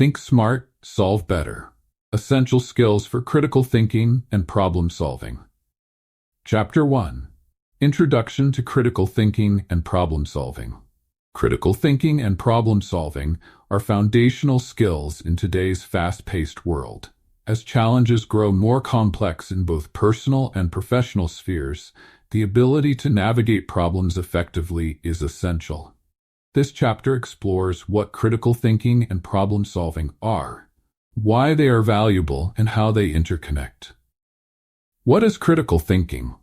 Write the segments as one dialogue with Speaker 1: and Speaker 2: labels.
Speaker 1: Think smart, solve better. Essential skills for critical thinking and problem solving. Chapter 1. Introduction to Critical Thinking and Problem Solving. Critical thinking and problem solving are foundational skills in today's fast-paced world. As challenges grow more complex in both personal and professional spheres, the ability to navigate problems effectively is essential. This chapter explores what critical thinking and problem solving are, why they are valuable, and how they interconnect. What is critical thinking?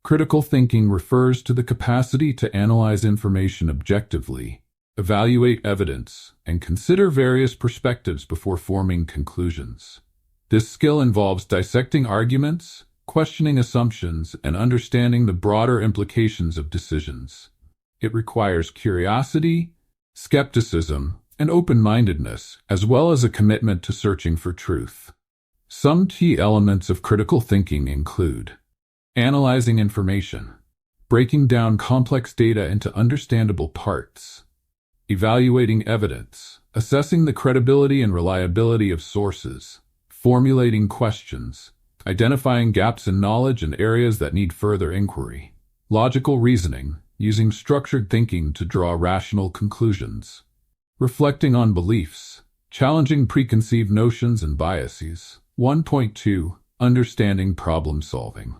Speaker 1: Critical thinking refers to the capacity to analyze information objectively, evaluate evidence, and consider various perspectives before forming conclusions. This skill involves dissecting arguments, questioning assumptions, and understanding the broader implications of decisions. It requires curiosity, skepticism, and open-mindedness, as well as a commitment to searching for truth. Some key elements of critical thinking include analyzing information, breaking down complex data into understandable parts, evaluating evidence, assessing the credibility and reliability of sources, formulating questions, identifying gaps in knowledge and areas that need further inquiry, logical reasoning, using structured thinking to draw rational conclusions, reflecting on beliefs, challenging preconceived notions and biases. 1.2. Understanding problem solving.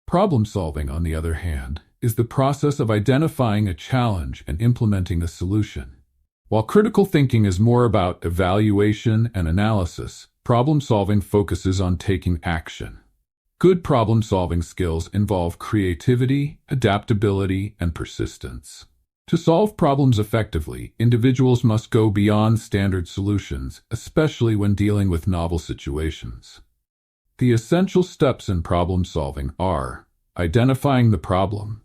Speaker 1: Problem solving, on the other hand, is the process of identifying a challenge and implementing a solution. While critical thinking is more about evaluation and analysis, problem solving focuses on taking action. Good problem-solving skills involve creativity, adaptability, and persistence. To solve problems effectively, individuals must go beyond standard solutions, especially when dealing with novel situations. The essential steps in problem solving are identifying the problem,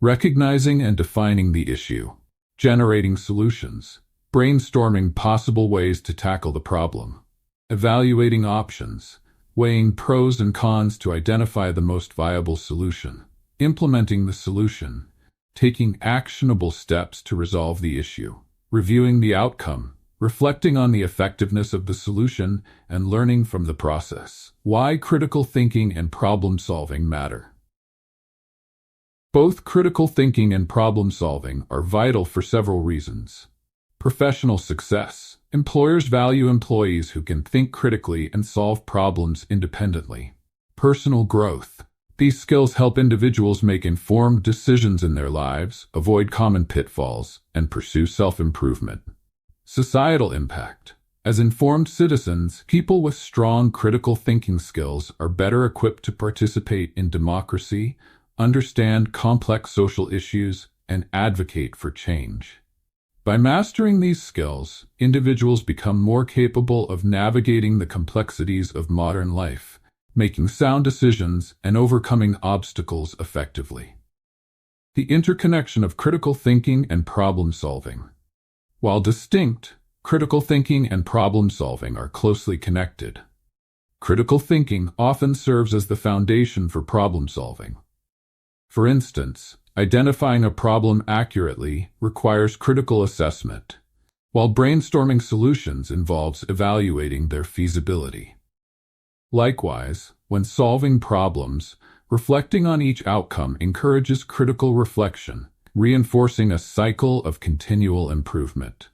Speaker 1: recognizing and defining the issue, generating solutions, brainstorming possible ways to tackle the problem, evaluating options, weighing pros and cons to identify the most viable solution, implementing the solution, taking actionable steps to resolve the issue, reviewing the outcome, reflecting on the effectiveness of the solution, and learning from the process. Why critical thinking and problem solving matter. Both critical thinking and problem solving are vital for several reasons. Professional success. Employers value employees who can think critically and solve problems independently. Personal growth. These skills help individuals make informed decisions in their lives, avoid common pitfalls, and pursue self-improvement. Societal impact. As informed citizens, people with strong critical thinking skills are better equipped to participate in democracy, understand complex social issues, and advocate for change. By mastering these skills, individuals become more capable of navigating the complexities of modern life, making sound decisions, and overcoming obstacles effectively. The interconnection of critical thinking and problem solving. While distinct, critical thinking and problem solving are closely connected. Critical thinking often serves as the foundation for problem solving. For instance, identifying a problem accurately requires critical assessment, while brainstorming solutions involves evaluating their feasibility. Likewise, when solving problems, reflecting on each outcome encourages critical reflection, reinforcing a cycle of continual improvement.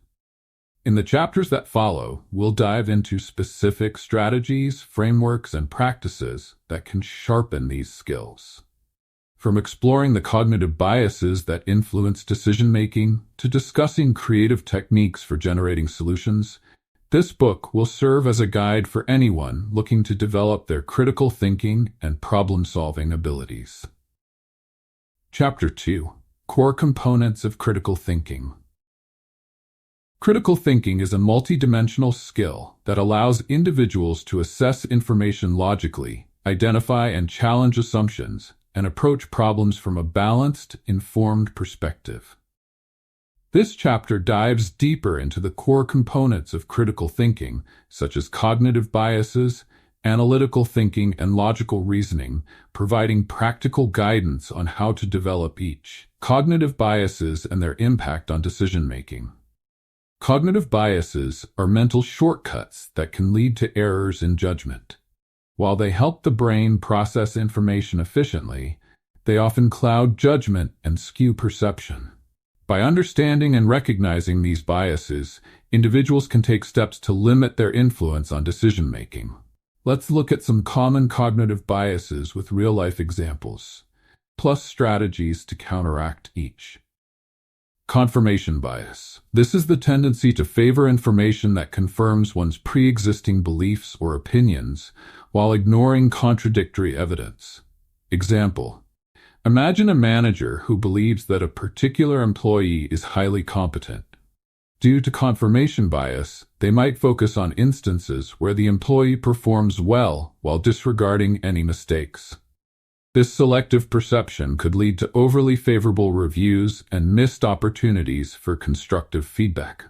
Speaker 1: In the chapters that follow, we'll dive into specific strategies, frameworks, and practices that can sharpen these skills. From exploring the cognitive biases that influence decision-making to discussing creative techniques for generating solutions, this book will serve as a guide for anyone looking to develop their critical thinking and problem-solving abilities. Chapter 2. Core Components of Critical Thinking. Critical thinking is a multidimensional skill that allows individuals to assess information logically, identify and challenge assumptions, and approach problems from a balanced, informed perspective. This chapter dives deeper into the core components of critical thinking, such as cognitive biases, analytical thinking, and logical reasoning, providing practical guidance on how to develop each. Cognitive biases and their impact on decision-making. Cognitive biases are mental shortcuts that can lead to errors in judgment. While they help the brain process information efficiently, they often cloud judgment and skew perception. By understanding and recognizing these biases, individuals can take steps to limit their influence on decision-making. Let's look at some common cognitive biases with real-life examples, plus strategies to counteract each. Confirmation bias. This is the tendency to favor information that confirms one's pre-existing beliefs or opinions while ignoring contradictory evidence. Example: imagine a manager who believes that a particular employee is highly competent. Due to confirmation bias, they might focus on instances where the employee performs well while disregarding any mistakes. This selective perception could lead to overly favorable reviews and missed opportunities for constructive feedback.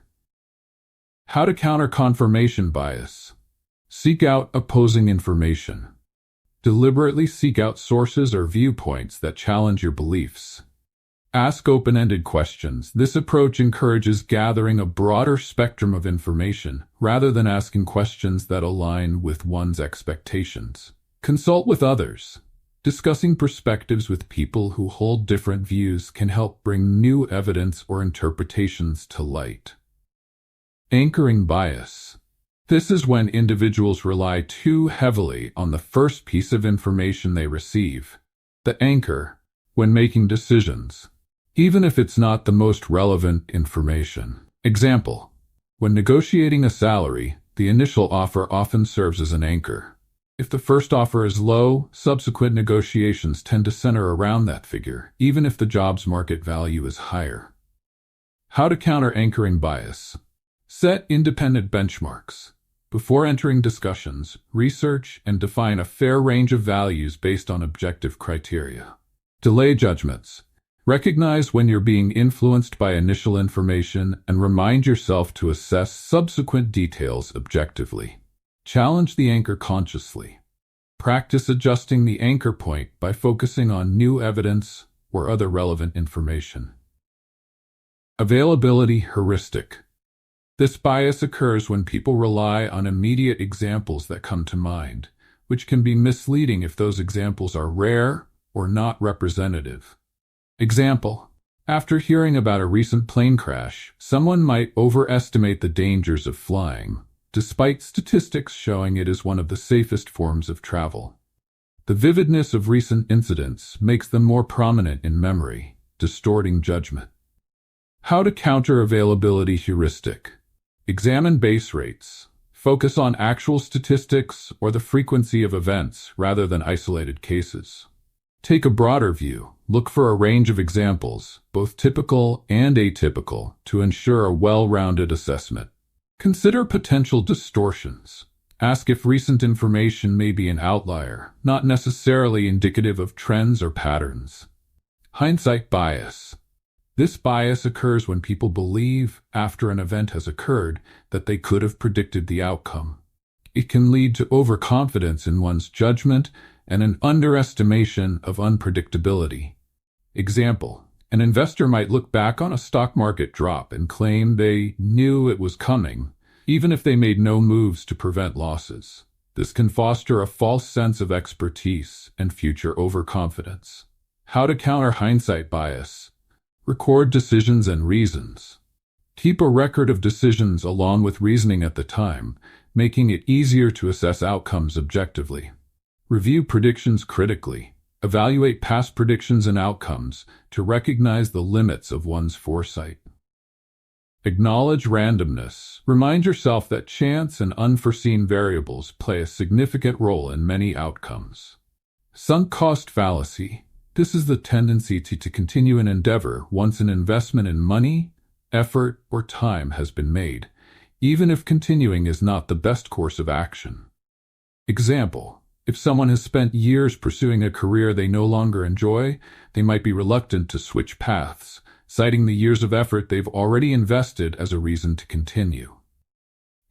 Speaker 1: How to counter confirmation bias. Seek out opposing information. Deliberately seek out sources or viewpoints that challenge your beliefs. Ask open-ended questions. This approach encourages gathering a broader spectrum of information rather than asking questions that align with one's expectations. Consult with others. Discussing perspectives with people who hold different views can help bring new evidence or interpretations to light. Anchoring bias. This is when individuals rely too heavily on the first piece of information they receive, the anchor, when making decisions, even if it's not the most relevant information. Example: when negotiating a salary, the initial offer often serves as an anchor. If the first offer is low, subsequent negotiations tend to center around that figure, even if the job's market value is higher. How to counter anchoring bias. Set independent benchmarks. Before entering discussions, research and define a fair range of values based on objective criteria. Delay judgments. Recognize when you're being influenced by initial information and remind yourself to assess subsequent details objectively. Challenge the anchor consciously. Practice adjusting the anchor point by focusing on new evidence or other relevant information. Availability heuristic. This bias occurs when people rely on immediate examples that come to mind, which can be misleading if those examples are rare or not representative. Example: after hearing about a recent plane crash, someone might overestimate the dangers of flying, despite statistics showing it is one of the safest forms of travel. The vividness of recent incidents makes them more prominent in memory, distorting judgment. How to counter availability heuristic. Examine base rates. Focus on actual statistics or the frequency of events rather than isolated cases. Take a broader view. Look for a range of examples, both typical and atypical, to ensure a well-rounded assessment. Consider potential distortions. Ask if recent information may be an outlier, not necessarily indicative of trends or patterns. Hindsight bias. This bias occurs when people believe, after an event has occurred, that they could have predicted the outcome. It can lead to overconfidence in one's judgment and an underestimation of unpredictability. Example: an investor might look back on a stock market drop and claim they knew it was coming, even if they made no moves to prevent losses. This can foster a false sense of expertise and future overconfidence. How to counter hindsight bias. Record decisions and reasons. Keep a record of decisions along with reasoning at the time, making it easier to assess outcomes objectively. Review predictions critically. Evaluate past predictions and outcomes to recognize the limits of one's foresight. Acknowledge randomness. Remind yourself that chance and unforeseen variables play a significant role in many outcomes. Sunk cost fallacy. This is the tendency to continue an endeavor once an investment in money, effort, or time has been made, even if continuing is not the best course of action. Example: if someone has spent years pursuing a career they no longer enjoy, they might be reluctant to switch paths, citing the years of effort they've already invested as a reason to continue.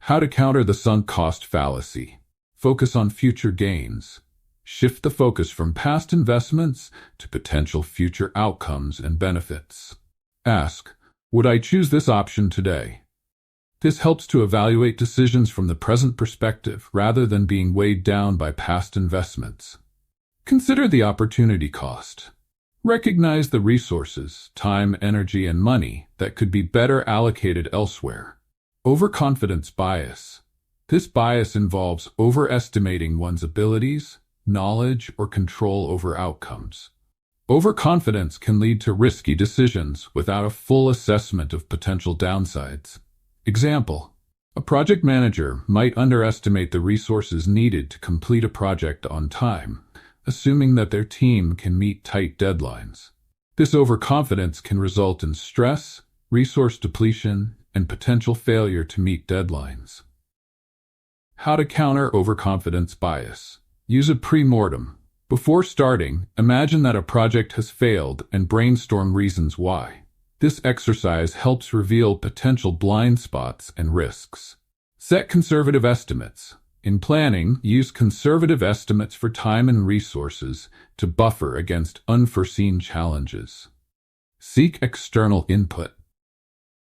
Speaker 1: How to counter the sunk cost fallacy. Focus on future gains. Shift the focus from past investments to potential future outcomes and benefits. Ask, would I choose this option today? This helps to evaluate decisions from the present perspective rather than being weighed down by past investments. Consider the opportunity cost. Recognize the resources, time, energy, and money that could be better allocated elsewhere. Overconfidence bias. This bias involves overestimating one's abilities, knowledge, or control over outcomes. Overconfidence can lead to risky decisions without a full assessment of potential downsides. Example: a project manager might underestimate the resources needed to complete a project on time, assuming that their team can meet tight deadlines. This overconfidence can result in stress, resource depletion, and potential failure to meet deadlines. How to counter overconfidence bias. Use a pre-mortem. Before starting, imagine that a project has failed and brainstorm reasons why. This exercise helps reveal potential blind spots and risks. Set conservative estimates. In planning, use conservative estimates for time and resources to buffer against unforeseen challenges. Seek external input.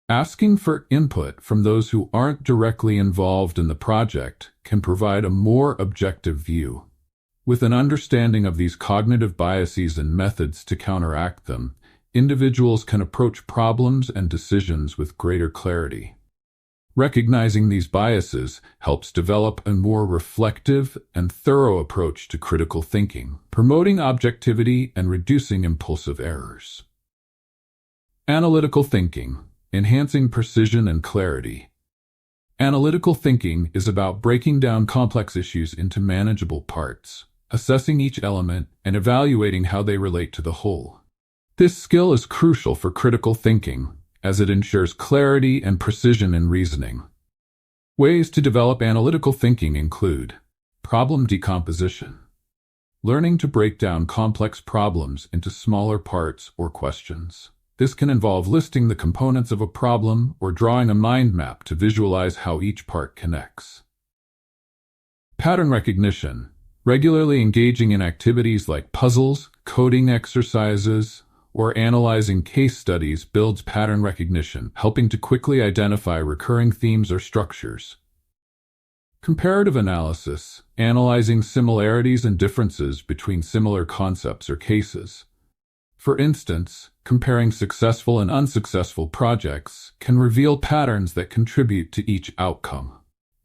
Speaker 1: Asking for input from those who aren't directly involved in the project can provide a more objective view. With an understanding of these cognitive biases and methods to counteract them, individuals can approach problems and decisions with greater clarity. Recognizing these biases helps develop a more reflective and thorough approach to critical thinking, promoting objectivity and reducing impulsive errors. Analytical thinking, enhancing precision and clarity. Analytical thinking is about breaking down complex issues into manageable parts, assessing each element, and evaluating how they relate to the whole. This skill is crucial for critical thinking, as it ensures clarity and precision in reasoning. Ways to develop analytical thinking include problem decomposition, learning to break down complex problems into smaller parts or questions. This can involve listing the components of a problem or drawing a mind map to visualize how each part connects. Pattern recognition, regularly engaging in activities like puzzles, coding exercises, or analyzing case studies builds pattern recognition, helping to quickly identify recurring themes or structures. Comparative analysis, analyzing similarities and differences between similar concepts or cases. For instance, comparing successful and unsuccessful projects can reveal patterns that contribute to each outcome.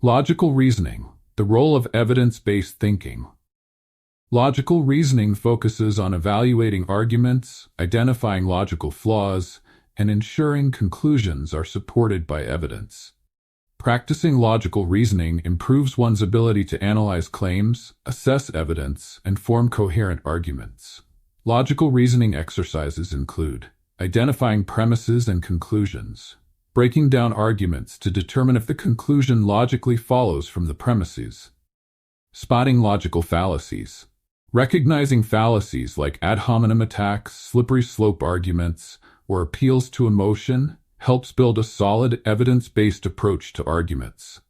Speaker 1: Logical reasoning, the role of evidence-based thinking. Logical reasoning focuses on evaluating arguments, identifying logical flaws, and ensuring conclusions are supported by evidence. Practicing logical reasoning improves one's ability to analyze claims, assess evidence, and form coherent arguments. Logical reasoning exercises include identifying premises and conclusions, breaking down arguments to determine if the conclusion logically follows from the premises, spotting logical fallacies. Recognizing fallacies like ad hominem attacks, slippery slope arguments, or appeals to emotion helps build a solid evidence-based approach to arguments.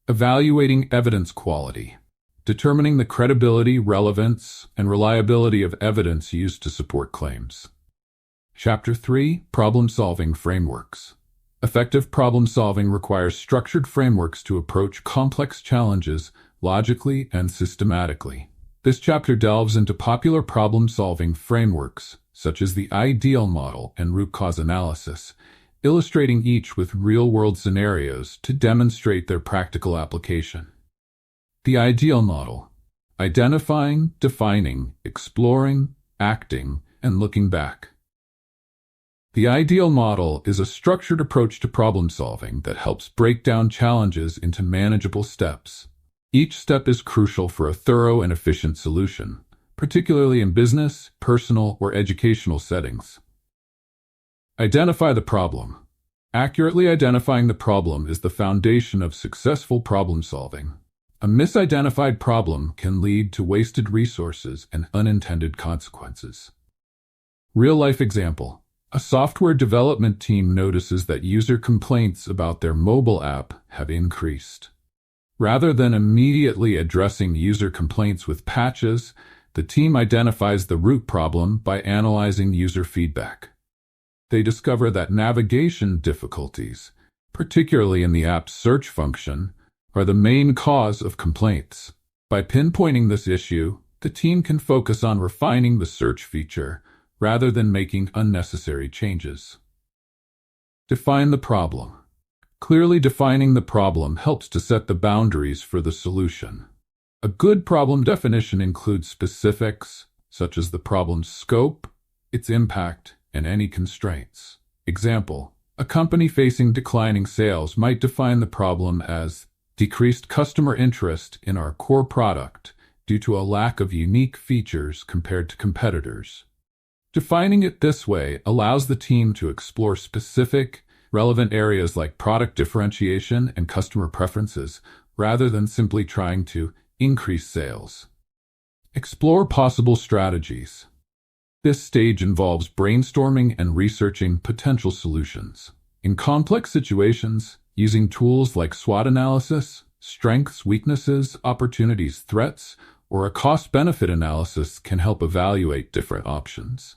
Speaker 1: Evaluating evidence quality, determining the credibility, relevance, and reliability of evidence used to support claims. Chapter 3: Problem-Solving Frameworks. Effective problem-solving requires structured frameworks to approach complex challenges logically and systematically. This chapter delves into popular problem-solving frameworks, such as the ideal model and root cause analysis, illustrating each with real-world scenarios to demonstrate their practical application. The ideal model: identifying, defining, exploring, acting, and looking back. The ideal model is a structured approach to problem-solving that helps break down challenges into manageable steps. Each step is crucial for a thorough and efficient solution, particularly in business, personal, or educational settings. Identify the problem. Accurately identifying the problem is the foundation of successful problem-solving. A misidentified problem can lead to wasted resources and unintended consequences. Real-life example. A software development team notices that user complaints about their mobile app have increased. Rather than immediately addressing user complaints with patches, the team identifies the root problem by analyzing user feedback. They discover that navigation difficulties, particularly in the app's search function, are the main cause of complaints. By pinpointing this issue, the team can focus on refining the search feature rather than making unnecessary changes. Define the problem. Clearly defining the problem helps to set the boundaries for the solution. A good problem definition includes specifics, such as the problem's scope, its impact, and any constraints. Example: a company facing declining sales might define the problem as decreased customer interest in our core product due to a lack of unique features compared to competitors. Defining it this way allows the team to explore specific, relevant areas like product differentiation and customer preferences, rather than simply trying to increase sales. Explore possible strategies. This stage involves brainstorming and researching potential solutions. In complex situations, using tools like SWOT analysis, strengths, weaknesses, opportunities, threats, or a cost-benefit analysis can help evaluate different options.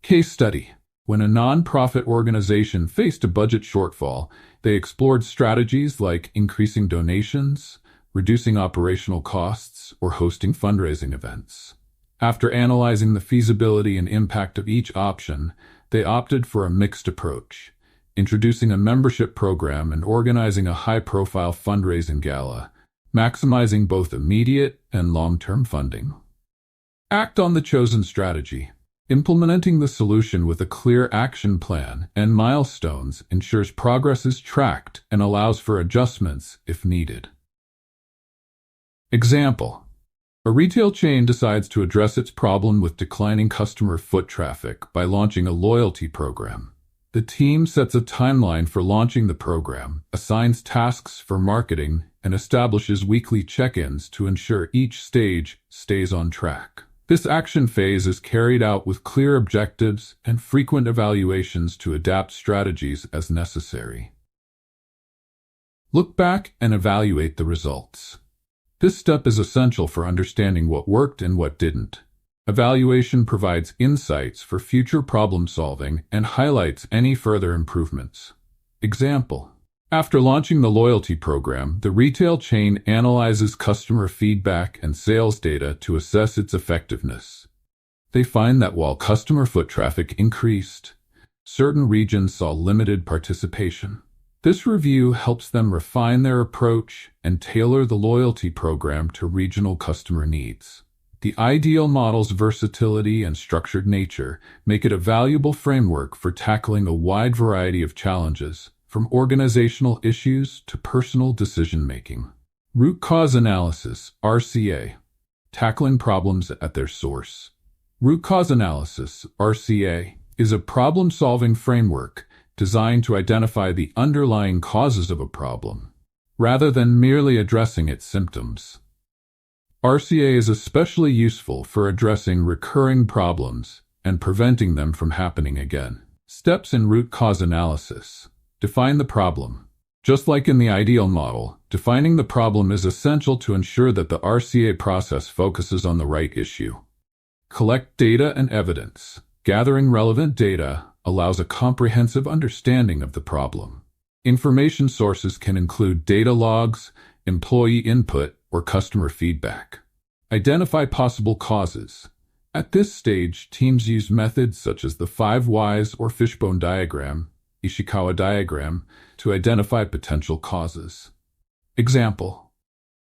Speaker 1: Case study. When a nonprofit organization faced a budget shortfall, they explored strategies like increasing donations, reducing operational costs, or hosting fundraising events. After analyzing the feasibility and impact of each option, they opted for a mixed approach, introducing a membership program and organizing a high-profile fundraising gala, maximizing both immediate and long-term funding. Act on the chosen strategy. Implementing the solution with a clear action plan and milestones ensures progress is tracked and allows for adjustments if needed. Example: a retail chain decides to address its problem with declining customer foot traffic by launching a loyalty program. The team sets a timeline for launching the program, assigns tasks for marketing, and establishes weekly check-ins to ensure each stage stays on track. This action phase is carried out with clear objectives and frequent evaluations to adapt strategies as necessary. Look back and evaluate the results. This step is essential for understanding what worked and what didn't. Evaluation provides insights for future problem solving and highlights any further improvements. Example: after launching the loyalty program, the retail chain analyzes customer feedback and sales data to assess its effectiveness. They find that while customer foot traffic increased, certain regions saw limited participation. This review helps them refine their approach and tailor the loyalty program to regional customer needs. The ideal model's versatility and structured nature make it a valuable framework for tackling a wide variety of challenges, from organizational issues to personal decision-making. Root cause analysis, RCA. Tackling problems at their source. Root cause analysis, RCA, is a problem-solving framework designed to identify the underlying causes of a problem, rather than merely addressing its symptoms. RCA is especially useful for addressing recurring problems and preventing them from happening again. Steps in root cause analysis. Define the problem. Just like in the ideal model, defining the problem is essential to ensure that the RCA process focuses on the right issue. Collect data and evidence. Gathering relevant data allows a comprehensive understanding of the problem. Information sources can include data logs, employee input, or customer feedback. Identify possible causes. At this stage, teams use methods such as the 5 whys or fishbone diagram, Ishikawa diagram, to identify potential causes. Example: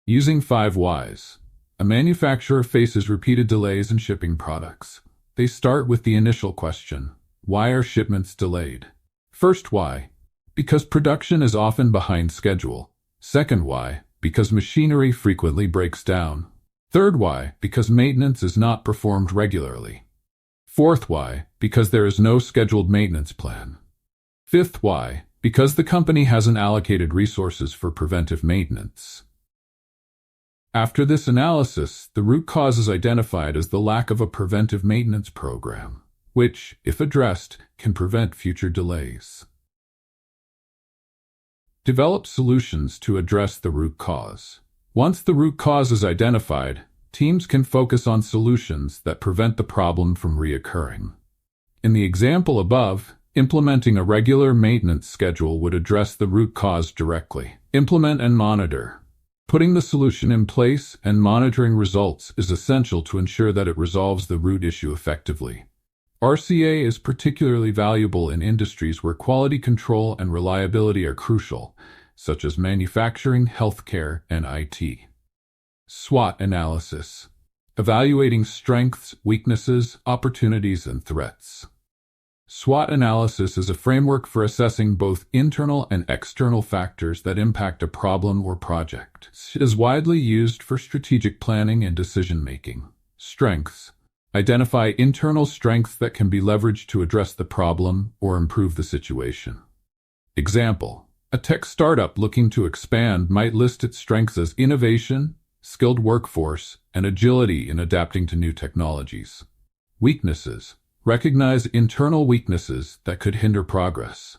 Speaker 1: using 5 whys. A manufacturer faces repeated delays in shipping products. They start with the initial question: why are shipments delayed? First why: because production is often behind schedule. Second why: because machinery frequently breaks down. Third why: because maintenance is not performed regularly. Fourth why: because there is no scheduled maintenance plan. Fifth why: because the company hasn't allocated resources for preventive maintenance. After this analysis, the root cause is identified as the lack of a preventive maintenance program, which, if addressed, can prevent future delays. Develop solutions to address the root cause. Once the root cause is identified, teams can focus on solutions that prevent the problem from reoccurring. In the example above, Implementing a regular maintenance schedule would address the root cause directly. Implement and monitor. Putting the solution in place and monitoring results is essential to ensure that it resolves the root issue effectively. RCA is particularly valuable in industries where quality control and reliability are crucial, such as manufacturing, healthcare, and IT. SWOT analysis. Evaluating strengths, weaknesses, opportunities, and threats. SWOT analysis is a framework for assessing both internal and external factors that impact a problem or project. It is widely used for strategic planning and decision-making. Strengths. Identify internal strengths that can be leveraged to address the problem or improve the situation. Example: a tech startup looking to expand might list its strengths as innovation, skilled workforce, and agility in adapting to new technologies. Weaknesses. Recognize internal weaknesses that could hinder progress.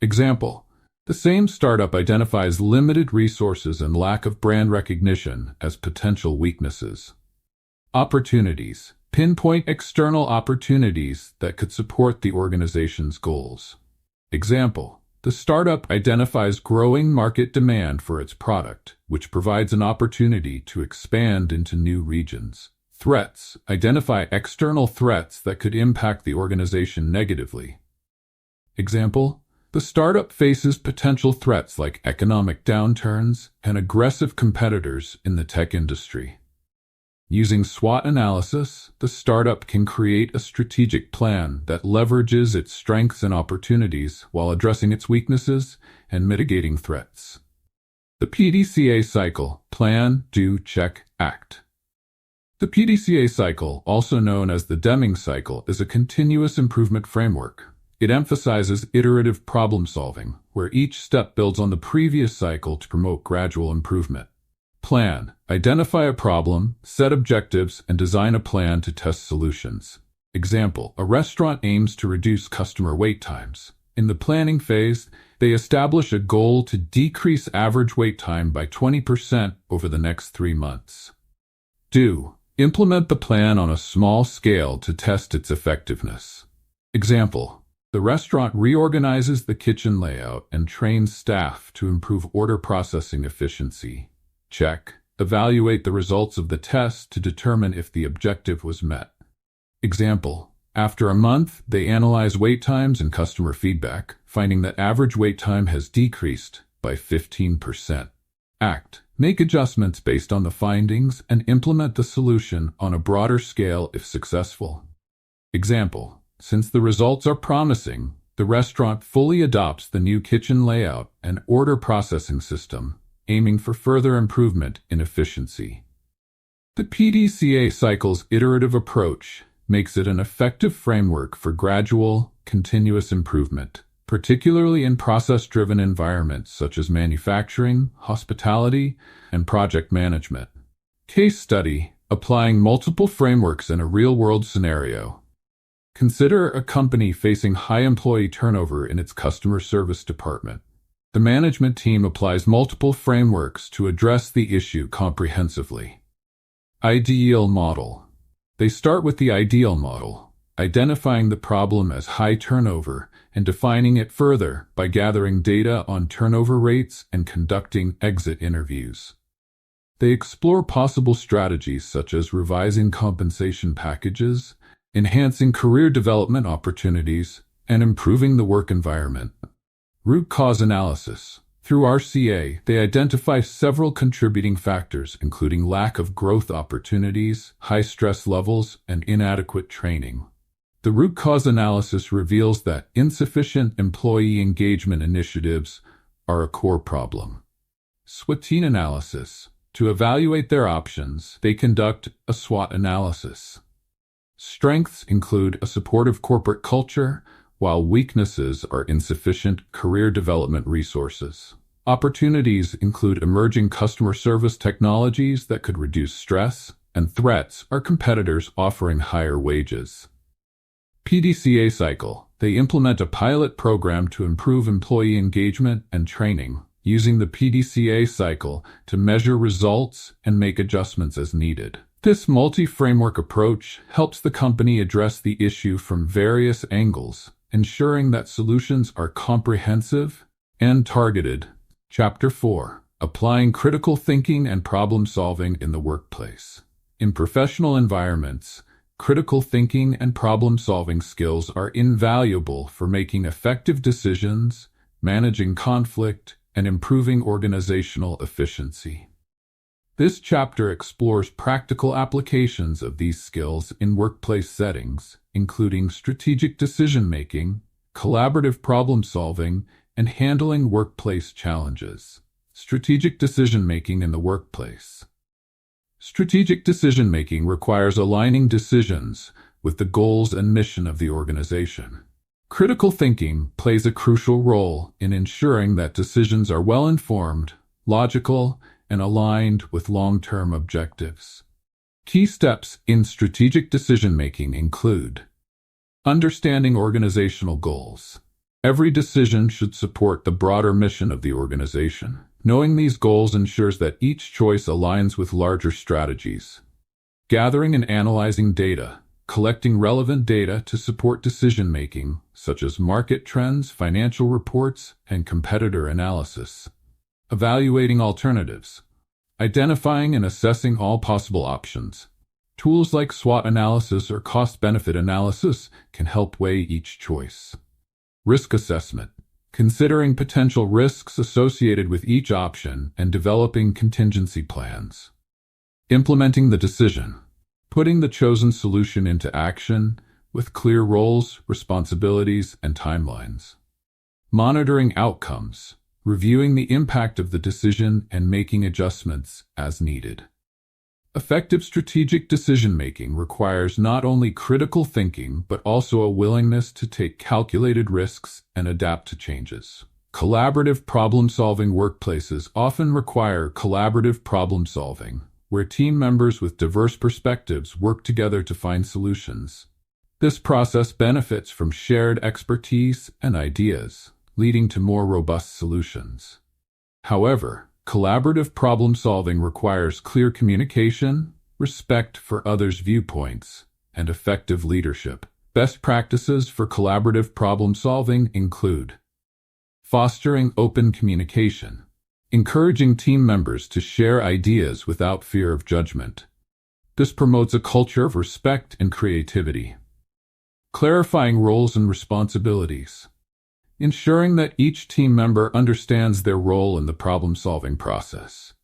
Speaker 1: Example: the same startup identifies limited resources and lack of brand recognition as potential weaknesses. Opportunities. Pinpoint external opportunities that could support the organization's goals. Example: the startup identifies growing market demand for its product, which provides an opportunity to expand into new regions. Threats. Identify external threats that could impact the organization negatively. Example: the startup faces potential threats like economic downturns and aggressive competitors in the tech industry. Using SWOT analysis, the startup can create a strategic plan that leverages its strengths and opportunities while addressing its weaknesses and mitigating threats. The PDCA cycle: plan, do, check, act. The PDCA cycle, also known as the Deming cycle, is a continuous improvement framework. It emphasizes iterative problem-solving, where each step builds on the previous cycle to promote gradual improvement. Plan. Identify a problem, set objectives, and design a plan to test solutions. Example: a restaurant aims to reduce customer wait times. In the planning phase, they establish a goal to decrease average wait time by 20% over the next 3 months. Do. Implement the plan on a small scale to test its effectiveness. Example: the restaurant reorganizes the kitchen layout and trains staff to improve order processing efficiency. Check. Evaluate the results of the test to determine if the objective was met. Example: after a month, they analyze wait times and customer feedback, finding that average wait time has decreased by 15%. Act. Make adjustments based on the findings and implement the solution on a broader scale if successful. Example: since the results are promising, the restaurant fully adopts the new kitchen layout and order processing system, aiming for further improvement in efficiency. The PDCA cycle's iterative approach makes it an effective framework for gradual, continuous improvement, particularly in process-driven environments such as manufacturing, hospitality, and project management. Case study: applying multiple frameworks in a real-world scenario. Consider a company facing high employee turnover in its customer service department. The management team applies multiple frameworks to address the issue comprehensively. Ideal model. They start with the ideal model, identifying the problem as high turnover and defining it further by gathering data on turnover rates and conducting exit interviews. They explore possible strategies such as revising compensation packages, enhancing career development opportunities, and improving the work environment. Root cause analysis. Through RCA, they identify several contributing factors, including lack of growth opportunities, high stress levels, and inadequate training. The root cause analysis reveals that insufficient employee engagement initiatives are a core problem. SWOT analysis. To evaluate their options, they conduct a SWOT analysis. Strengths include a supportive corporate culture, while weaknesses are insufficient career development resources. Opportunities include emerging customer service technologies that could reduce stress, and threats are competitors offering higher wages. PDCA cycle. They implement a pilot program to improve employee engagement and training, using the PDCA cycle to measure results and make adjustments as needed. This multi-framework approach helps the company address the issue from various angles, ensuring that solutions are comprehensive and targeted. Chapter 4. Applying critical thinking and problem-solving in the workplace. In professional environments, critical thinking and problem-solving skills are invaluable for making effective decisions, managing conflict, and improving organizational efficiency. This chapter explores practical applications of these skills in workplace settings, including strategic decision-making, collaborative problem-solving, and handling workplace challenges. Strategic decision-making in the workplace. Strategic decision-making requires aligning decisions with the goals and mission of the organization. Critical thinking plays a crucial role in ensuring that decisions are well-informed, logical, and aligned with long-term objectives. Key steps in strategic decision-making include understanding organizational goals. Every decision should support the broader mission of the organization. Knowing these goals ensures that each choice aligns with larger strategies. Gathering and analyzing data. Collecting relevant data to support decision-making, such as market trends, financial reports, and competitor analysis. Evaluating alternatives. Identifying and assessing all possible options. Tools like SWOT analysis or cost-benefit analysis can help weigh each choice. Risk assessment. Considering potential risks associated with each option and developing contingency plans. Implementing the decision. Putting the chosen solution into action with clear roles, responsibilities, and timelines. Monitoring outcomes. Reviewing the impact of the decision and making adjustments as needed. Effective strategic decision-making requires not only critical thinking but also a willingness to take calculated risks and adapt to changes. Collaborative problem-solving workplaces often require collaborative problem-solving, where team members with diverse perspectives work together to find solutions. This process benefits from shared expertise and ideas, leading to more robust solutions. However, collaborative problem-solving requires clear communication, respect for others' viewpoints, and effective leadership. Best practices for collaborative problem-solving include fostering open communication, encouraging team members to share ideas without fear of judgment. This promotes a culture of respect and creativity. Clarifying roles and responsibilities, ensuring that each team member understands their role in the problem-solving process.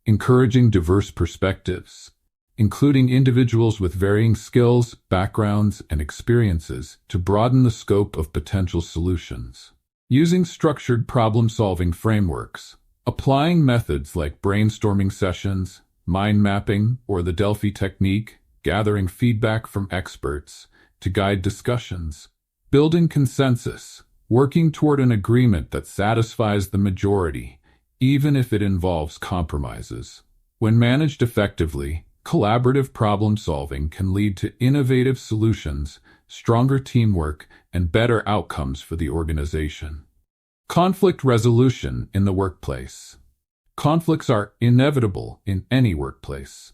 Speaker 1: Encouraging diverse perspectives, including individuals with varying skills, backgrounds, and experiences to broaden the scope of potential solutions. Using structured problem-solving frameworks, applying methods like brainstorming sessions, mind mapping, or the Delphi technique, gathering feedback from experts to guide discussions. Building consensus, working toward an agreement that satisfies the majority, even if it involves compromises. When managed effectively, collaborative problem-solving can lead to innovative solutions, stronger teamwork, and better outcomes for the organization. Conflict resolution in the workplace. Conflicts are inevitable in any workplace.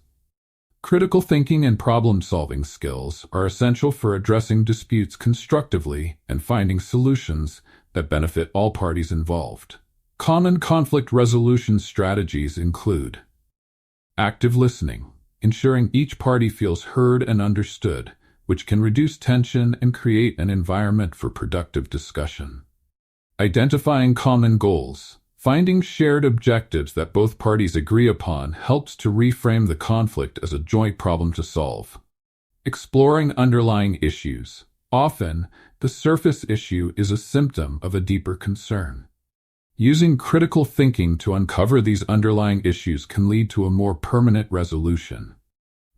Speaker 1: Critical thinking and problem-solving skills are essential for addressing disputes constructively and finding solutions that benefit all parties involved. Common conflict resolution strategies include active listening, ensuring each party feels heard and understood, which can reduce tension and create an environment for productive discussion. Identifying common goals. Finding shared objectives that both parties agree upon helps to reframe the conflict as a joint problem to solve. Exploring underlying issues. Often, the surface issue is a symptom of a deeper concern. Using critical thinking to uncover these underlying issues can lead to a more permanent resolution.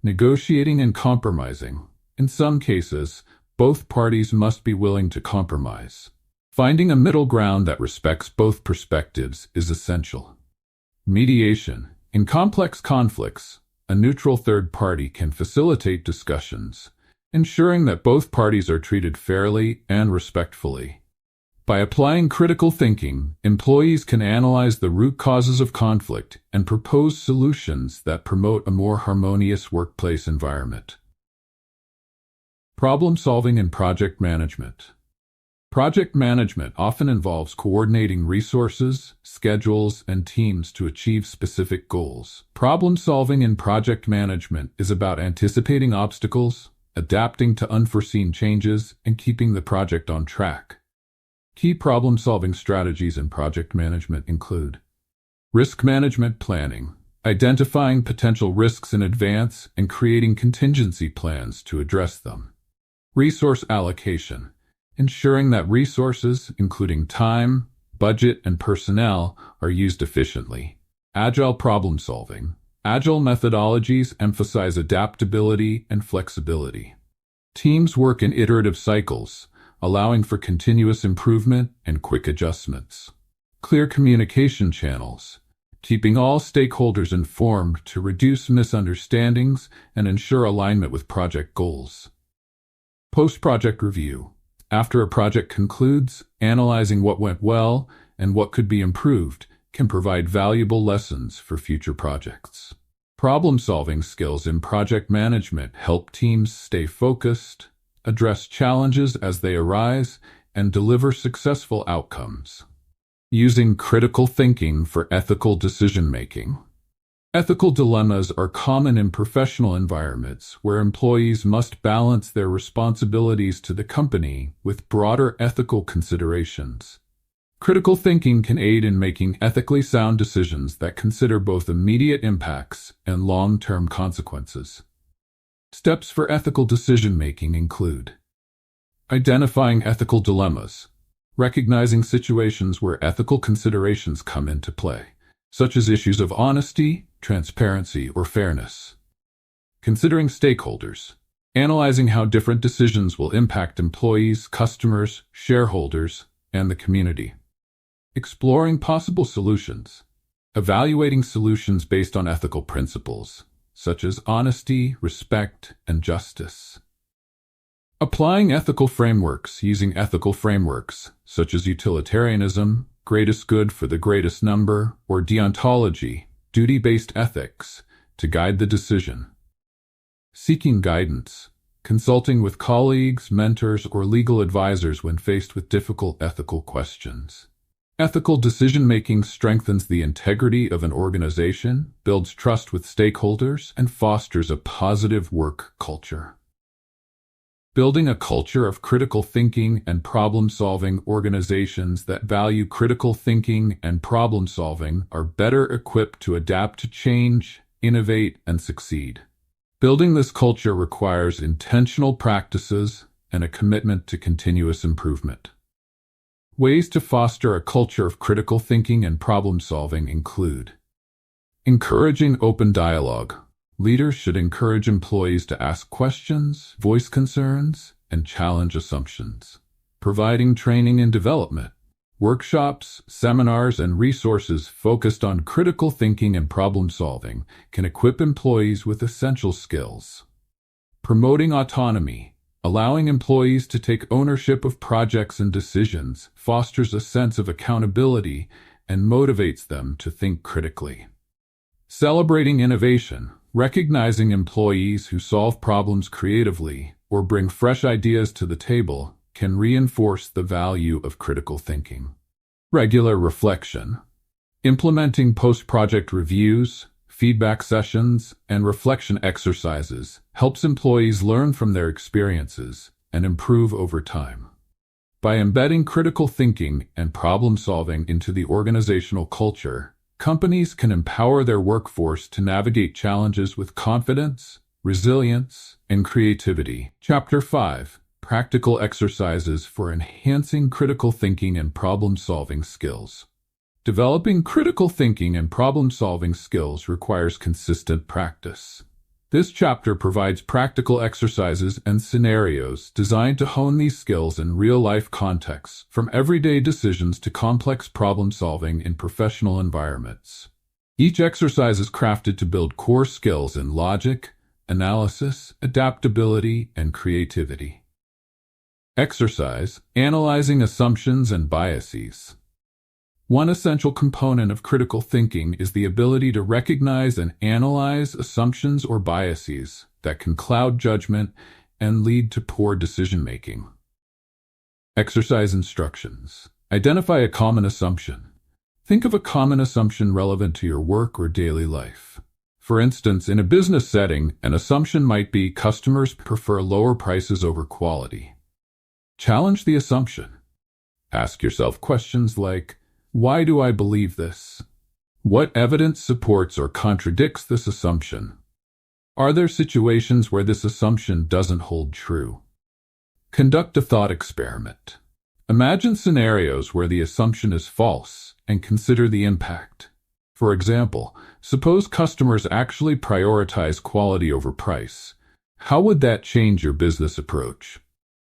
Speaker 1: Negotiating and compromising. In some cases, both parties must be willing to compromise. Finding a middle ground that respects both perspectives is essential. Mediation. In complex conflicts, a neutral third party can facilitate discussions, ensuring that both parties are treated fairly and respectfully. By applying critical thinking, employees can analyze the root causes of conflict and propose solutions that promote a more harmonious workplace environment. Problem-solving and project management. Project management often involves coordinating resources, schedules, and teams to achieve specific goals. Problem-solving in project management is about anticipating obstacles, adapting to unforeseen changes, and keeping the project on track. Key problem-solving strategies in project management include risk management planning, identifying potential risks in advance and creating contingency plans to address them. Resource allocation, ensuring that resources, including time, budget, and personnel, are used efficiently. Agile problem-solving. Agile methodologies emphasize adaptability and flexibility. Teams work in iterative cycles, allowing for continuous improvement and quick adjustments. Clear communication channels, keeping all stakeholders informed to reduce misunderstandings and ensure alignment with project goals. Post-project review. After a project concludes, analyzing what went well and what could be improved can provide valuable lessons for future projects. Problem-solving skills in project management help teams stay focused, address challenges as they arise, and deliver successful outcomes. Using critical thinking for ethical decision-making. Ethical dilemmas are common in professional environments where employees must balance their responsibilities to the company with broader ethical considerations. Critical thinking can aid in making ethically sound decisions that consider both immediate impacts and long-term consequences. Steps for ethical decision-making include identifying ethical dilemmas, recognizing situations where ethical considerations come into play, such as issues of honesty, transparency, or fairness. Considering stakeholders, analyzing how different decisions will impact employees, customers, shareholders, and the community. Exploring possible solutions, evaluating solutions based on ethical principles, such as honesty, respect, and justice. Applying ethical frameworks, using ethical frameworks, such as utilitarianism, greatest good for the greatest number, or deontology, duty-based ethics, to guide the decision. Seeking guidance, consulting with colleagues, mentors, or legal advisors when faced with difficult ethical questions. Ethical decision-making strengthens the integrity of an organization, builds trust with stakeholders, and fosters a positive work culture. Building a culture of critical thinking and problem-solving. Organizations that value critical thinking and problem-solving are better equipped to adapt to change, innovate, and succeed. Building this culture requires intentional practices and a commitment to continuous improvement. Ways to foster a culture of critical thinking and problem-solving include encouraging open dialogue. Leaders should encourage employees to ask questions, voice concerns, and challenge assumptions. Providing training and development. Workshops, seminars, and resources focused on critical thinking and problem-solving can equip employees with essential skills. Promoting autonomy. Allowing employees to take ownership of projects and decisions fosters a sense of accountability and motivates them to think critically. Celebrating innovation. Recognizing employees who solve problems creatively or bring fresh ideas to the table can reinforce the value of critical thinking. Regular reflection. Implementing post-project reviews, feedback sessions, and reflection exercises helps employees learn from their experiences and improve over time. By embedding critical thinking and problem-solving into the organizational culture, companies can empower their workforce to navigate challenges with confidence, resilience, and creativity. Chapter 5. Practical exercises for enhancing critical thinking and problem-solving skills. Developing critical thinking and problem-solving skills requires consistent practice. This chapter provides practical exercises and scenarios designed to hone these skills in real-life contexts, from everyday decisions to complex problem-solving in professional environments. Each exercise is crafted to build core skills in logic, analysis, adaptability, and creativity. Exercise: analyzing assumptions and biases. One essential component of critical thinking is the ability to recognize and analyze assumptions or biases that can cloud judgment and lead to poor decision-making. Exercise instructions. Identify a common assumption. Think of a common assumption relevant to your work or daily life. For instance, in a business setting, an assumption might be customers prefer lower prices over quality. Challenge the assumption. Ask yourself questions like, why do I believe this? What evidence supports or contradicts this assumption? Are there situations where this assumption doesn't hold true? Conduct a thought experiment. Imagine scenarios where the assumption is false and consider the impact. For example, suppose customers actually prioritize quality over price. How would that change your business approach?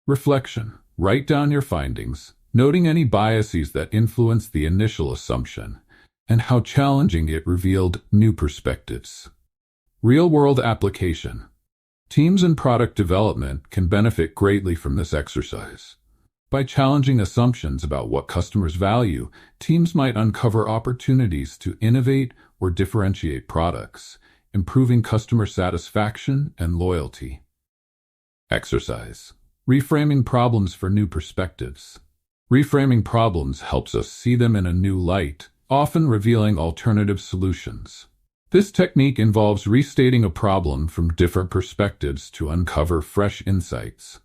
Speaker 1: Reflection. Write down your findings, noting any biases that influenced the initial assumption, and how challenging it revealed new perspectives. Real-world application. Teams in product development can benefit greatly from this exercise. By challenging assumptions about what customers value, teams might uncover opportunities to innovate or differentiate products, improving customer satisfaction and loyalty. Exercise. Reframing problems for new perspectives. Reframing problems helps us see them in a new light, often revealing alternative solutions. This technique involves restating a problem from different perspectives to uncover fresh insights.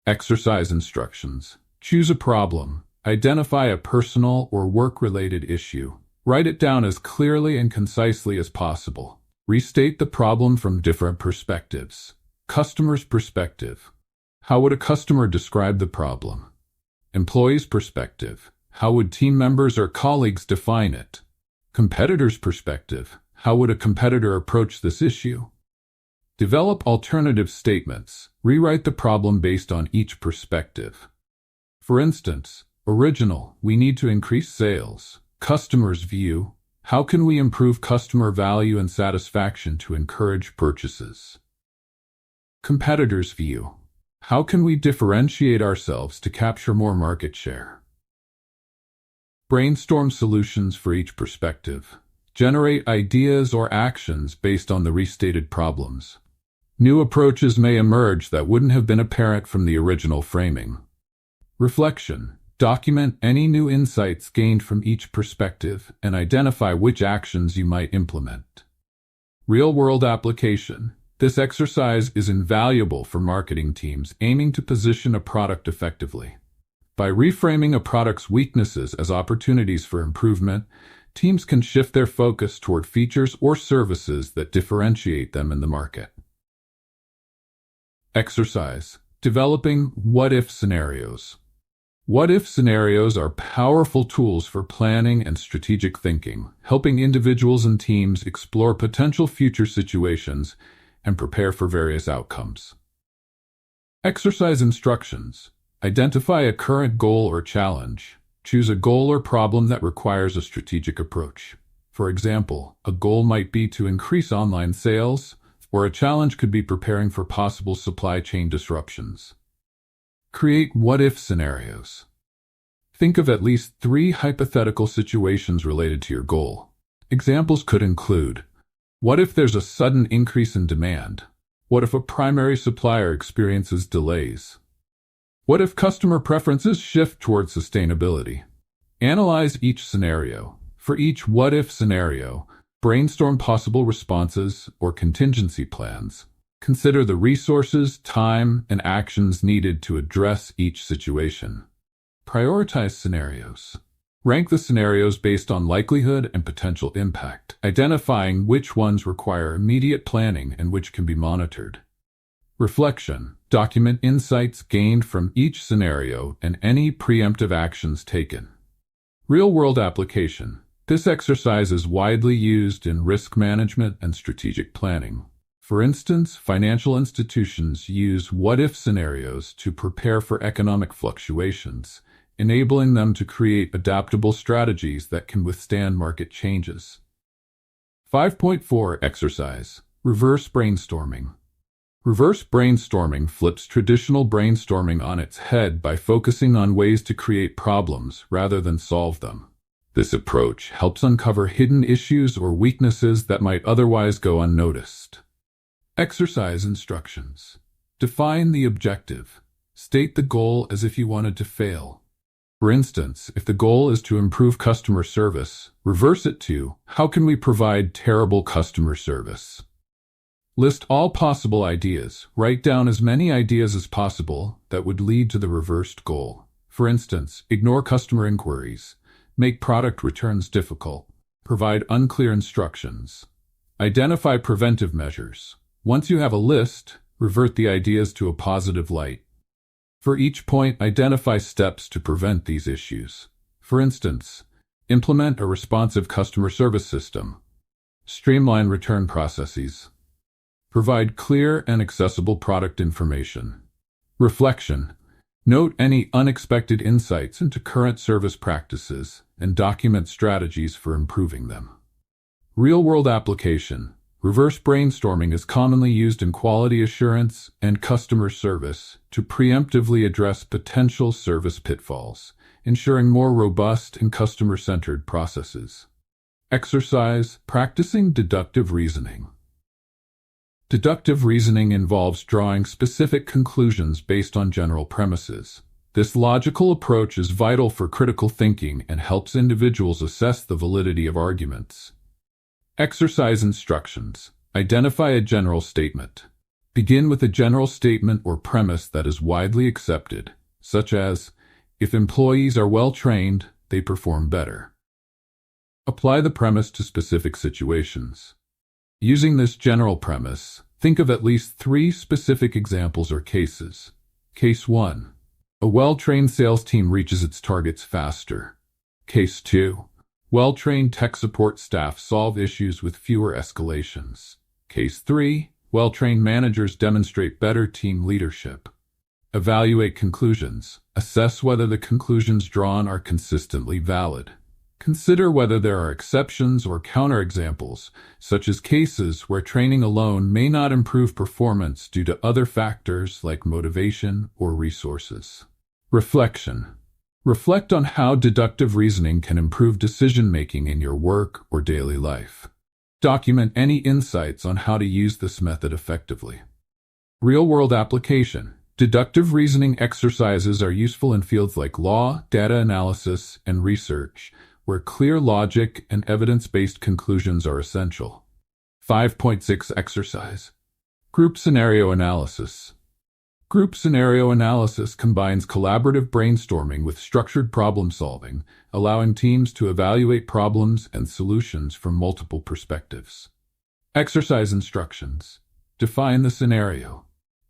Speaker 1: Exercise instructions. Choose a problem. Identify a personal or work-related issue. Write it down as clearly and concisely as possible. Restate the problem from different perspectives. Customer's perspective. How would a customer describe the problem? Employee's perspective. How would team members or colleagues define it? Competitor's perspective. How would a competitor approach this issue? Develop alternative statements. Rewrite the problem based on each perspective. For instance, original, we need to increase sales. Customer's view, how can we improve customer value and satisfaction to encourage purchases? Competitor's view, how can we differentiate ourselves to capture more market share? Brainstorm solutions for each perspective. Generate ideas or actions based on the restated problems. New approaches may emerge that wouldn't have been apparent from the original framing. Reflection. Document any new insights gained from each perspective and identify which actions you might implement. Real-world application. This exercise is invaluable for marketing teams aiming to position a product effectively. By reframing a product's weaknesses as opportunities for improvement, teams can shift their focus toward features or services that differentiate them in the market. Exercise. Developing what-if scenarios. What-if scenarios are powerful tools for planning and strategic thinking, helping individuals and teams explore potential future situations and prepare for various outcomes. Exercise instructions. Identify a current goal or challenge. Choose a goal or problem that requires a strategic approach. For example, a goal might be to increase online sales, or a challenge could be preparing for possible supply chain disruptions. Create what-if scenarios. Think of at least 3 hypothetical situations related to your goal. Examples could include, what if there's a sudden increase in demand? What if a primary supplier experiences delays? What if customer preferences shift toward sustainability? Analyze each scenario. For each what-if scenario, brainstorm possible responses or contingency plans. Consider the resources, time, and actions needed to address each situation. Prioritize scenarios. Rank the scenarios based on likelihood and potential impact, identifying which ones require immediate planning and which can be monitored. Reflection. Document insights gained from each scenario and any preemptive actions taken. Real-world application. This exercise is widely used in risk management and strategic planning. For instance, financial institutions use what-if scenarios to prepare for economic fluctuations, enabling them to create adaptable strategies that can withstand market changes. 5.4 Exercise. Reverse brainstorming. Reverse brainstorming flips traditional brainstorming on its head by focusing on ways to create problems rather than solve them. This approach helps uncover hidden issues or weaknesses that might otherwise go unnoticed. Exercise instructions. Define the objective. State the goal as if you wanted to fail. For instance, if the goal is to improve customer service, reverse it to, how can we provide terrible customer service? List all possible ideas. Write down as many ideas as possible that would lead to the reversed goal. For instance, ignore customer inquiries, make product returns difficult, provide unclear instructions. Identify preventive measures. Once you have a list, revert the ideas to a positive light. For each point, identify steps to prevent these issues. For instance, implement a responsive customer service system. Streamline return processes. Provide clear and accessible product information. Reflection. Note any unexpected insights into current service practices and document strategies for improving them. Real-world application. Reverse brainstorming is commonly used in quality assurance and customer service to preemptively address potential service pitfalls, ensuring more robust and customer-centered processes. Exercise. Practicing deductive reasoning. Deductive reasoning involves drawing specific conclusions based on general premises. This logical approach is vital for critical thinking and helps individuals assess the validity of arguments. Exercise instructions. Identify a general statement. Begin with a general statement or premise that is widely accepted, such as, if employees are well trained, they perform better. Apply the premise to specific situations. Using this general premise, think of at least 3 specific examples or cases. Case 1. A well-trained sales team reaches its targets faster. Case 2. Well-trained tech support staff solve issues with fewer escalations. Case 3. Well-trained managers demonstrate better team leadership. Evaluate conclusions. Assess whether the conclusions drawn are consistently valid. Consider whether there are exceptions or counterexamples, such as cases where training alone may not improve performance due to other factors like motivation or resources. Reflection. Reflect on how deductive reasoning can improve decision-making in your work or daily life. Document any insights on how to use this method effectively. Real-world application. Deductive reasoning exercises are useful in fields like law, data analysis, and research, where clear logic and evidence-based conclusions are essential. 5.6 Exercise. Group scenario analysis. Group scenario analysis combines collaborative brainstorming with structured problem-solving, allowing teams to evaluate problems and solutions from multiple perspectives. Exercise instructions. Define the scenario.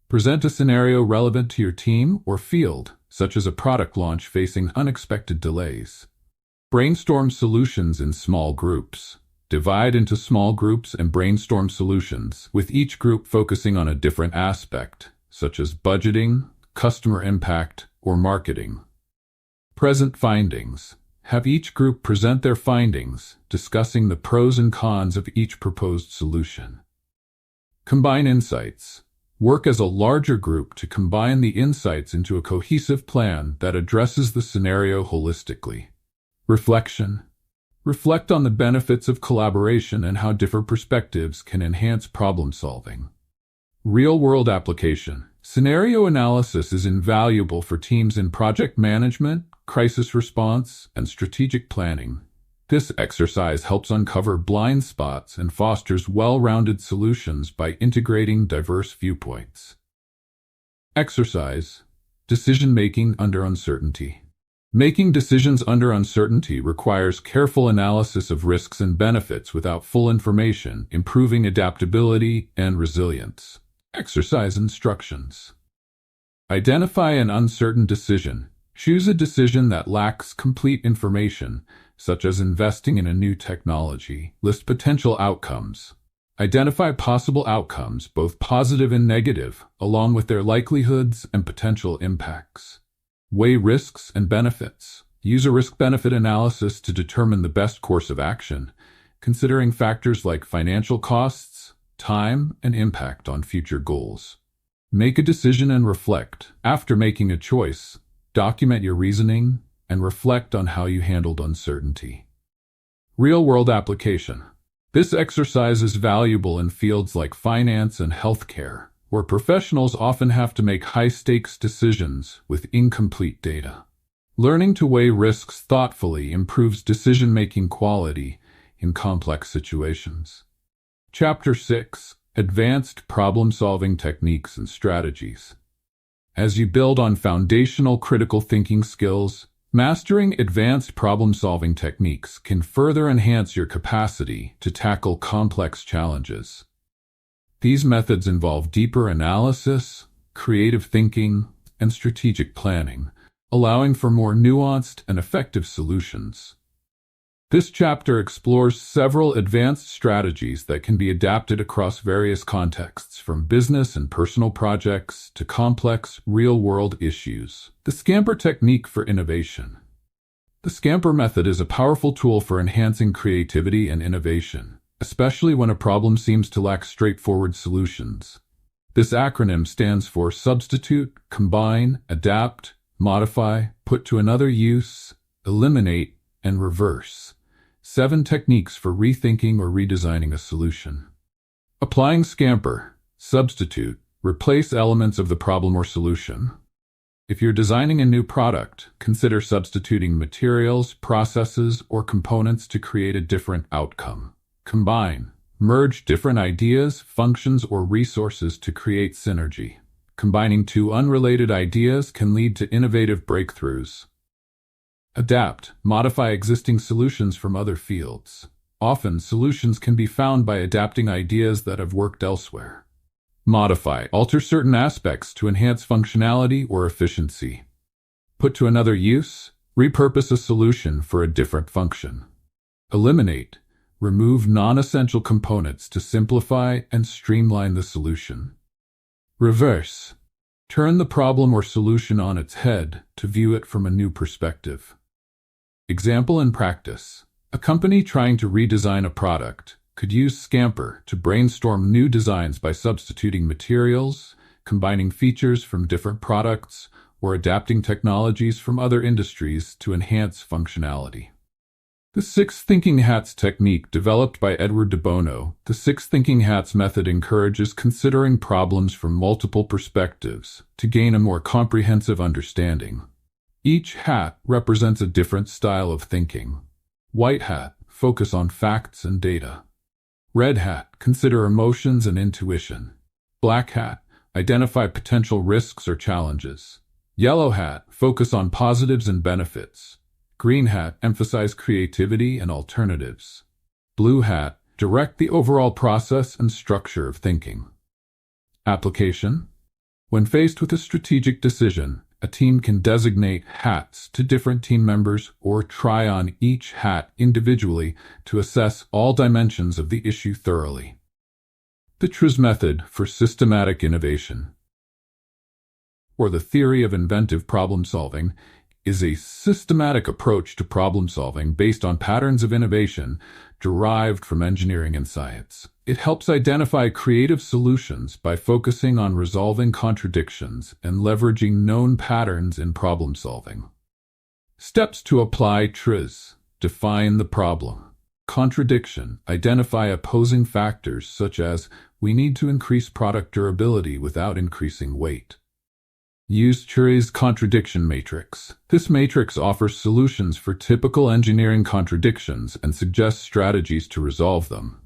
Speaker 1: Present a scenario relevant to your team or field, such as a product launch facing unexpected delays. Brainstorm solutions in small groups. Divide into small groups and brainstorm solutions, with each group focusing on a different aspect, such as budgeting, customer impact, or marketing. Present findings. Have each group present their findings, discussing the pros and cons of each proposed solution. Combine insights. Work as a larger group to combine the insights into a cohesive plan that addresses the scenario holistically. Reflection. Reflect on the benefits of collaboration and how different perspectives can enhance problem solving. Real-world application. Scenario analysis is invaluable for teams in project management, crisis response, and strategic planning. This exercise helps uncover blind spots and fosters well-rounded solutions by integrating diverse viewpoints. Exercise. Decision-making under uncertainty. Making decisions under uncertainty requires careful analysis of risks and benefits without full information, improving adaptability and resilience. Exercise instructions. Identify an uncertain decision. Choose a decision that lacks complete information, such as investing in a new technology. List potential outcomes. Identify possible outcomes, both positive and negative, along with their likelihoods and potential impacts. Weigh risks and benefits. Use a risk-benefit analysis to determine the best course of action, considering factors like financial costs, time, and impact on future goals. Make a decision and reflect. After making a choice, document your reasoning and reflect on how you handled uncertainty. Real-world application. This exercise is valuable in fields like finance and healthcare, where professionals often have to make high-stakes decisions with incomplete data. Learning to weigh risks thoughtfully improves decision-making quality in complex situations. Chapter 6: Advanced Problem-Solving Techniques and Strategies. As you build on foundational critical thinking skills, mastering advanced problem-solving techniques can further enhance your capacity to tackle complex challenges. These methods involve deeper analysis, creative thinking, and strategic planning, allowing for more nuanced and effective solutions. This chapter explores several advanced strategies that can be adapted across various contexts, from business and personal projects to complex, real-world issues. The Scamper Technique for Innovation. The Scamper method is a powerful tool for enhancing creativity and innovation, especially when a problem seems to lack straightforward solutions. This acronym stands for Substitute, Combine, Adapt, Modify, Put to Another Use, Eliminate, and Reverse. 7 techniques for rethinking or redesigning a solution. Applying Scamper. Substitute. Replace elements of the problem or solution. If you're designing a new product, consider substituting materials, processes, or components to create a different outcome. Combine. Merge different ideas, functions, or resources to create synergy. Combining 2 unrelated ideas can lead to innovative breakthroughs. Adapt. Modify existing solutions from other fields. Often, solutions can be found by adapting ideas that have worked elsewhere. Modify. Alter certain aspects to enhance functionality or efficiency. Put to another use. Repurpose a solution for a different function. Eliminate. Remove non-essential components to simplify and streamline the solution. Reverse. Turn the problem or solution on its head to view it from a new perspective. Example in practice. A company trying to redesign a product could use Scamper to brainstorm new designs by substituting materials, combining features from different products, or adapting technologies from other industries to enhance functionality. The 6 Thinking Hats Technique, developed by Edward de Bono. The 6 Thinking Hats method encourages considering problems from multiple perspectives to gain a more comprehensive understanding. Each hat represents a different style of thinking. White hat, focus on facts and data. Red hat, consider emotions and intuition. Black hat, identify potential risks or challenges. Yellow hat, focus on positives and benefits. Green hat, emphasize creativity and alternatives. Blue hat, direct the overall process and structure of thinking. Application. When faced with a strategic decision, a team can designate hats to different team members or try on each hat individually to assess all dimensions of the issue thoroughly. The TRIZ method for systematic innovation, or the theory of inventive problem solving, is a systematic approach to problem solving based on patterns of innovation derived from engineering and science. It helps identify creative solutions by focusing on resolving contradictions and leveraging known patterns in problem solving. Steps to apply TRIZ. Define the problem. Contradiction. Identify opposing factors such as, we need to increase product durability without increasing weight. Use TRIZ contradiction matrix. This matrix offers solutions for typical engineering contradictions and suggests strategies to resolve them.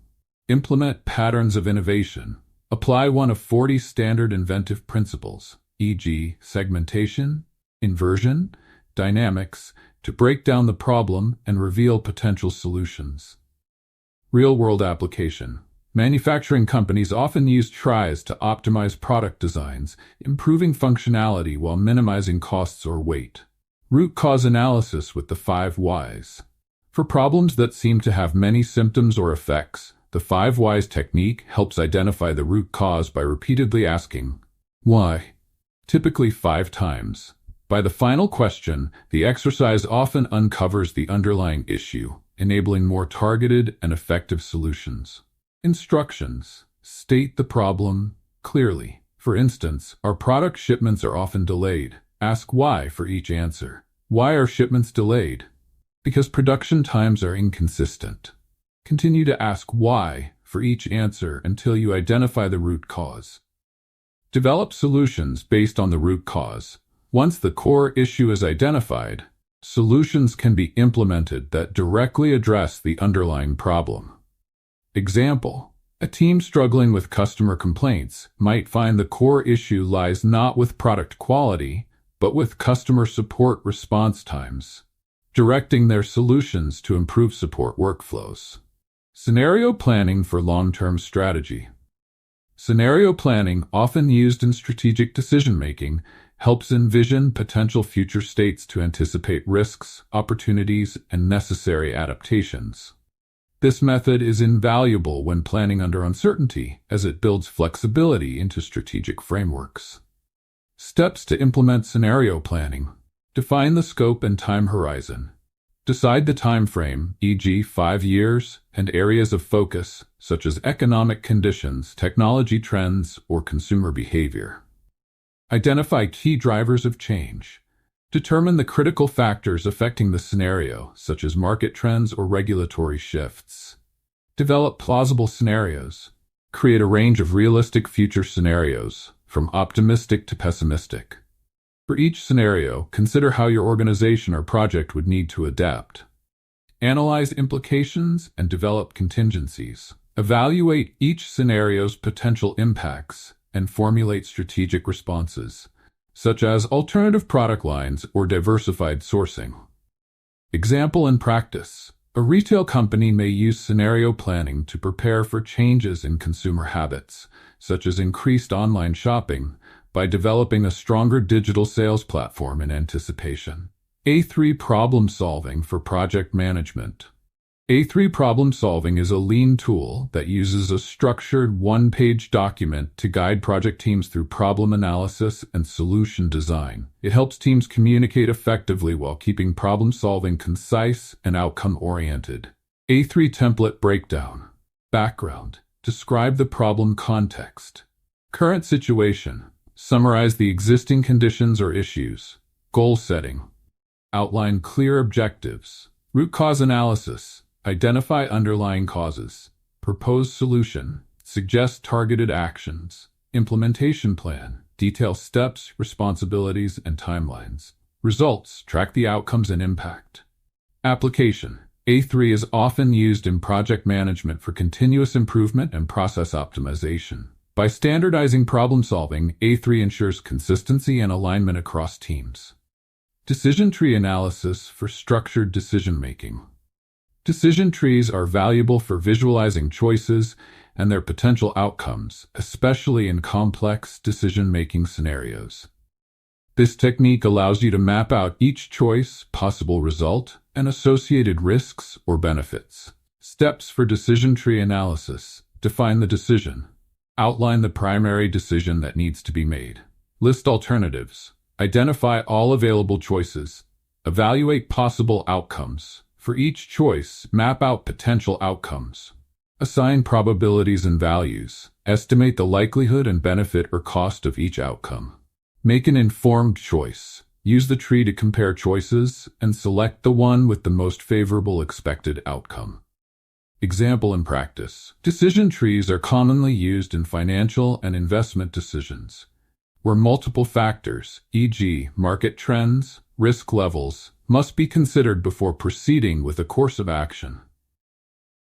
Speaker 1: Implement patterns of innovation. Apply one of 40 standard inventive principles, e.g., segmentation, inversion, dynamics, to break down the problem and reveal potential solutions. Real-world application. Manufacturing companies often use TRIZ to optimize product designs, improving functionality while minimizing costs or weight. Root cause analysis with the 5 whys. For problems that seem to have many symptoms or effects, the 5 whys technique helps identify the root cause by repeatedly asking, why? Typically 5 times. By the final question, the exercise often uncovers the underlying issue, enabling more targeted and effective solutions. Instructions. State the problem clearly. For instance, our product shipments are often delayed. Ask why for each answer. Why are shipments delayed? Because production times are inconsistent. Continue to ask why for each answer until you identify the root cause. Develop solutions based on the root cause. Once the core issue is identified, solutions can be implemented that directly address the underlying problem. Example: a team struggling with customer complaints might find the core issue lies not with product quality, but with customer support response times, directing their solutions to improve support workflows. Scenario planning for long-term strategy. Scenario planning, often used in strategic decision-making, helps envision potential future states to anticipate risks, opportunities, and necessary adaptations. This method is invaluable when planning under uncertainty, as it builds flexibility into strategic frameworks. Steps to implement scenario planning. Define the scope and time horizon. Decide the time frame, e.g. 5 years, and areas of focus, such as economic conditions, technology trends, or consumer behavior. Identify key drivers of change. Determine the critical factors affecting the scenario, such as market trends or regulatory shifts. Develop plausible scenarios. Create a range of realistic future scenarios, from optimistic to pessimistic. For each scenario, consider how your organization or project would need to adapt. Analyze implications and develop contingencies. Evaluate each scenario's potential impacts and formulate strategic responses, such as alternative product lines or diversified sourcing. Example in practice: a retail company may use scenario planning to prepare for changes in consumer habits, such as increased online shopping, by developing a stronger digital sales platform in anticipation. A3 problem solving for project management. A3 problem solving is a lean tool that uses a structured one-page document to guide project teams through problem analysis and solution design. It helps teams communicate effectively while keeping problem solving concise and outcome-oriented. A3 template breakdown. Background. Describe the problem context. Current situation. Summarize the existing conditions or issues. Goal setting. Outline clear objectives. Root cause analysis. Identify underlying causes. Propose solution. Suggest targeted actions. Implementation plan. Detail steps, responsibilities, and timelines. Results. Track the outcomes and impact. Application. A3 is often used in project management for continuous improvement and process optimization. By standardizing problem solving, A3 ensures consistency and alignment across teams. Decision tree analysis for structured decision-making. Decision trees are valuable for visualizing choices and their potential outcomes, especially in complex decision-making scenarios. This technique allows you to map out each choice, possible result, and associated risks or benefits. Steps for decision tree analysis. Define the decision. Outline the primary decision that needs to be made. List alternatives. Identify all available choices. Evaluate possible outcomes. For each choice, map out potential outcomes. Assign probabilities and values. Estimate the likelihood and benefit or cost of each outcome. Make an informed choice. Use the tree to compare choices and select the one with the most favorable expected outcome. Example in practice. Decision trees are commonly used in financial and investment decisions, where multiple factors, e.g., market trends, risk levels, must be considered before proceeding with a course of action.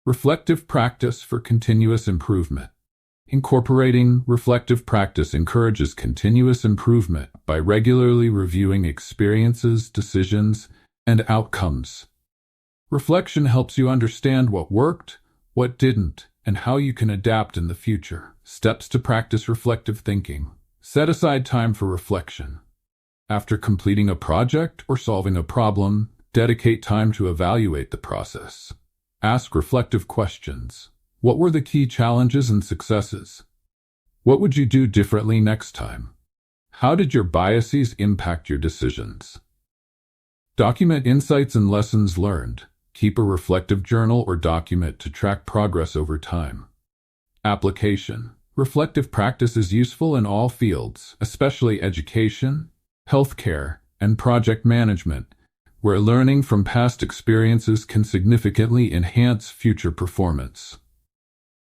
Speaker 1: Reflective practice for continuous improvement. Incorporating reflective practice encourages continuous improvement by regularly reviewing experiences, decisions, and outcomes. Reflection helps you understand what worked, what didn't, and how you can adapt in the future. Steps to practice reflective thinking. Set aside time for reflection. After completing a project or solving a problem, dedicate time to evaluate the process. Ask reflective questions. What were the key challenges and successes? What would you do differently next time? How did your biases impact your decisions? Document insights and lessons learned. Keep a reflective journal or document to track progress over time. Application. Reflective practice is useful in all fields, especially education, healthcare, and project management, where learning from past experiences can significantly enhance future performance.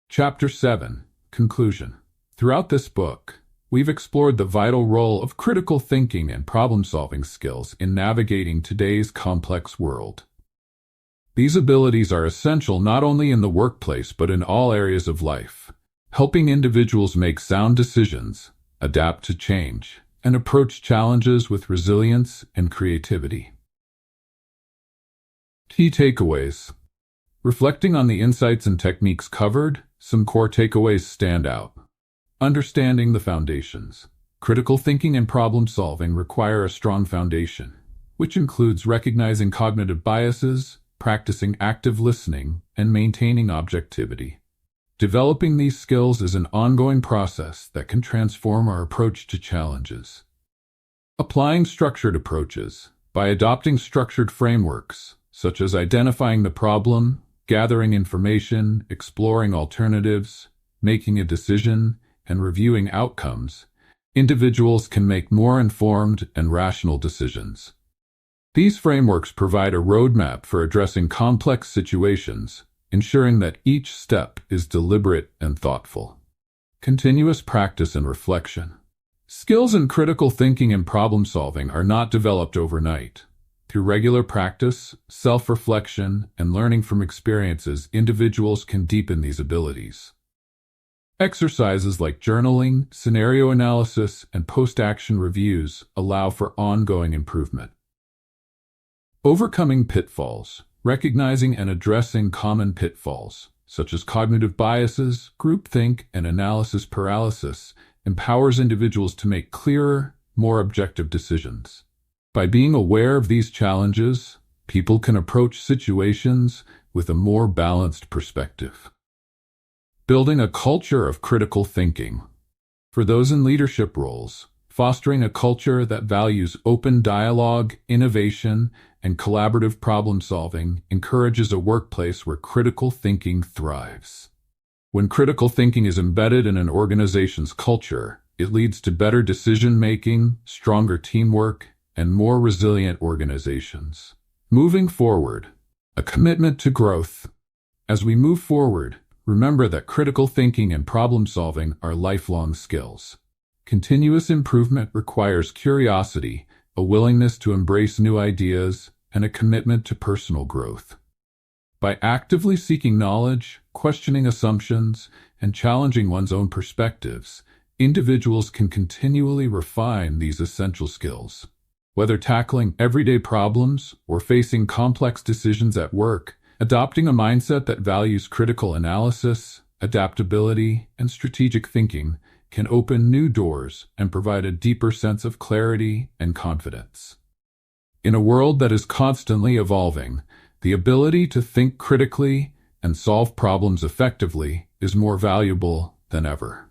Speaker 1: Chapter 7. Conclusion. Throughout this book, we've explored the vital role of critical thinking and problem-solving skills in navigating today's complex world. These abilities are essential not only in the workplace but in all areas of life, helping individuals make sound decisions, adapt to change, and approach challenges with resilience and creativity. Key takeaways. Reflecting on the insights and techniques covered, some core takeaways stand out. Understanding the foundations. Critical thinking and problem-solving require a strong foundation, which includes recognizing cognitive biases, practicing active listening, and maintaining objectivity. Developing these skills is an ongoing process that can transform our approach to challenges. Applying structured approaches. By adopting structured frameworks, such as identifying the problem, gathering information, exploring alternatives, making a decision, and reviewing outcomes, individuals can make more informed and rational decisions. These frameworks provide a roadmap for addressing complex situations, ensuring that each step is deliberate and thoughtful. Continuous practice and reflection. Skills in critical thinking and problem-solving are not developed overnight. Through regular practice, self-reflection, and learning from experiences, individuals can deepen these abilities. Exercises like journaling, scenario analysis, and post-action reviews allow for ongoing improvement. Overcoming pitfalls. Recognizing and addressing common pitfalls, such as cognitive biases, groupthink, and analysis paralysis, empowers individuals to make clearer, more objective decisions. By being aware of these challenges, people can approach situations with a more balanced perspective. Building a culture of critical thinking. For those in leadership roles, fostering a culture that values open dialogue, innovation, and collaborative problem-solving encourages a workplace where critical thinking thrives. When critical thinking is embedded in an organization's culture, it leads to better decision-making, stronger teamwork, and more resilient organizations. Moving forward, a commitment to growth. As we move forward, remember that critical thinking and problem-solving are lifelong skills. Continuous improvement requires curiosity, a willingness to embrace new ideas, and a commitment to personal growth. By actively seeking knowledge, questioning assumptions, and challenging one's own perspectives, individuals can continually refine these essential skills. Whether tackling everyday problems or facing complex decisions at work, adopting a mindset that values critical analysis, adaptability, and strategic thinking can open new doors and provide a deeper sense of clarity and confidence. In a world that is constantly evolving, the ability to think critically and solve problems effectively is more valuable than ever.